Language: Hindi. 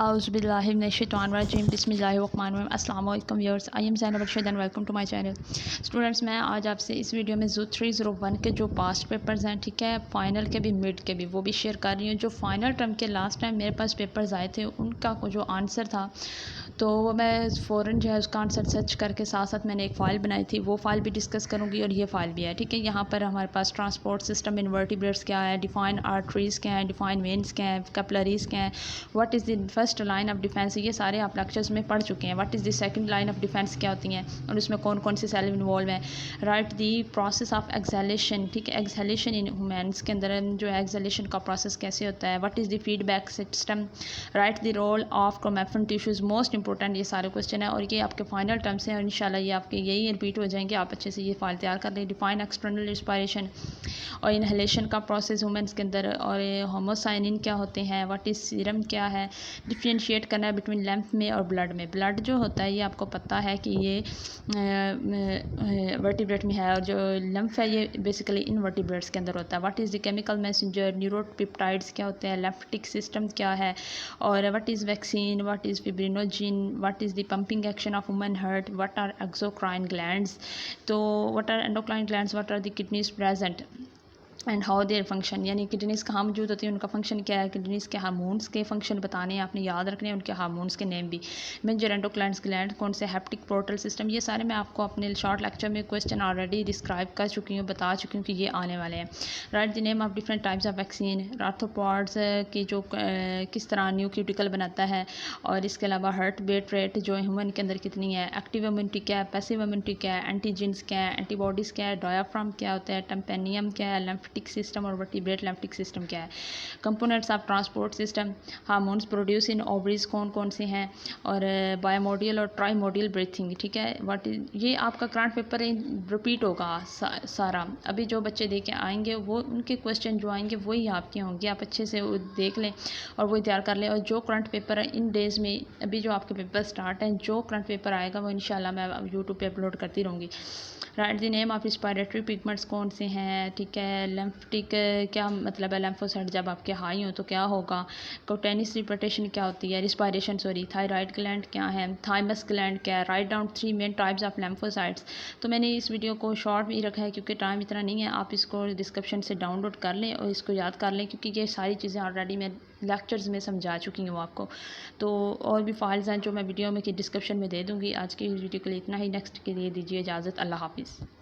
औज़ुबिल्लाहिमिनश्शैतानिर्रजीम बिस्मिल्लाहिर्रहमानिर्रहीम। अस्सलाम वालेकुम viewers, I am Zainab Arshad and welcome to my channel. Students, मैं आज आपसे इस वीडियो में ZOO 301 के जो पास्ट पेपर्स हैं, ठीक है, फ़ाइनल के भी मिड के भी, वो भी शेयर कर रही हूँ। जो फ़ाइनल टर्म के लास्ट टाइम मेरे पास पेपर्स आए थे उनका जो आंसर था, तो वो मैं फ़ौरन जो है उसका आंसर सर्च करके साथ साथ मैंने एक फ़ाइल बनाई थी, वो फ़ाइल भी डिस्कस करूँगी और ये फ़ाइल भी है, ठीक है। यहाँ पर हमारे पास ट्रांसपोर्ट सिस्टम, इन्वर्टिब्रेट्स क्या है, डिफाइन आर्टरीज़ क्या है, डिफाइन वेन्स क्या है, कैपिलरीज़ क्या है, what is the first line of defence, ये सारे आप लेक्चर्स में पढ़ चुके हैं। What is the second line of defence क्या होती हैं और उसमें कौन कौन से सेल इन्वॉल्व हैं। Right the process of exhalation, ठीक है, एक्सहेलेशन इन ह्यूमन्स के अंदर जो है एक्सहेलेशन का प्रोसेस कैसे होता है। What is the feedback system, right the role of chromatin tissues, most important ये सारे क्वेश्चन है और ये आपके फाइनल टर्म्स हैं और इंशाल्लाह ये आपके यही रिपीट हो जाएंगे। आप अच्छे से ये फाइल तैयार कर लें। डिफाइन एक्सटर्नल रिस्पायरेशन और इनहेलेशन का प्रोसेस ह्यूमन्स के अंदर, और होमोसाइनिन क्या होते हैं, व्हाट इज़ सीरम क्या है, डिफ्रेंशिएट करना है बिटवीन लैम्फ में और ब्लड में। ब्लड जो होता है ये आपको पता है कि ये वर्टिब्रेट में है और जो लम्फ है ये बेसिकली इन वर्टिब्रेट्स के अंदर होता है। What is the chemical messenger, neuropeptides क्या होते हैं, लिम्फेटिक सिस्टम क्या है, और what is vaccine, what is fibrinogen, what is the pumping action of human heart, what are exocrine glands, तो what are endocrine glands, what are the kidneys present and how their function, यानी किडनीज़ कहाँ मौजूद होती है, उनका फंक्शन क्या है, किडनीज़ के हार्मोन्स के फंक्शन बताने हैं, आपने याद रखने हैं उनके हार्मोन्स के नेम भी। मेजर एंडोक्राइन ग्लैंड कौन से, हेप्टिक पोर्टल सिस्टम, ये सारे मैं आपको अपने शॉर्ट लेक्चर में क्वेश्चन ऑलरेडी डिस्क्राइब कर चुकी हूँ, बता चुकी हूँ कि ये आने वाले हैं। Right the name of different types of vaccine, arthropods की जो किस तरह न्यू क्यूटिकल बनाता है, और इसके अलावा हार्ट बीट रेट जो ह्यूमन के अंदर कितनी है, एक्टिव इम्यूनिटी क्या है, पैसिव इम्यूनिटी क्या है, एंटीजेंस क्या है, एंटीबॉडीज़ क्या है, डायाफ्राम क्या होता है, टेम्पेनियम क्या है, लिम्फेटिक सिस्टम और वर्टिब्रेट लिम्फेटिक सिस्टम क्या है, components of transport system, hormones produce in ovaries कौन कौन से हैं, और बायोमोडियल और ट्राईमोडियल ब्रीथिंग, ठीक है। व्हाट इज, ये आपका करंट पेपर रिपीट होगा सारा। अभी जो बच्चे दे के आएंगे वो उनके क्वेश्चन जो आएंगे वही आपके होंगे, आप अच्छे से देख लें और वही तैयार कर लें। और जो करंट पेपर है इन डेज़ में, अभी जो आपके पेपर स्टार्ट हैं, जो करंट पेपर आएगा वो इंशाल्लाह मैं यूट्यूब पे अपलोड करती रहूँगी। Right the name of respiratory pigments कौन से हैं, ठीक है। लिम्फेटिक क्या मतलब है, लिम्फोसाइट जब आपके हाई हो तो क्या होगा, कोटेनिस रिपीटेशन क्या होती है, रिस्पायरेशन सॉरी, थायराइड ग्लैंड क्या है, थाइमस ग्लैंड क्या है, write down 3 main types of lymphocytes. तो मैंने इस वीडियो को शॉर्ट भी रखा है क्योंकि टाइम इतना नहीं है, आप इसको डिस्क्रिप्शन से डाउनलोड कर लें और इसको याद कर लें क्योंकि ये सारी चीज़ें ऑलरेडी मैं लेक्चर्स में समझा चुकी हूँ आपको। तो और भी फाइल्स हैं जो मैं वीडियो में की डिस्क्रिप्शन में दे दूँगी। आज की वीडियो के लिए इतना ही, नेक्स्ट के लिए दीजिए इजाज़त, अल्लाह हाफिज़।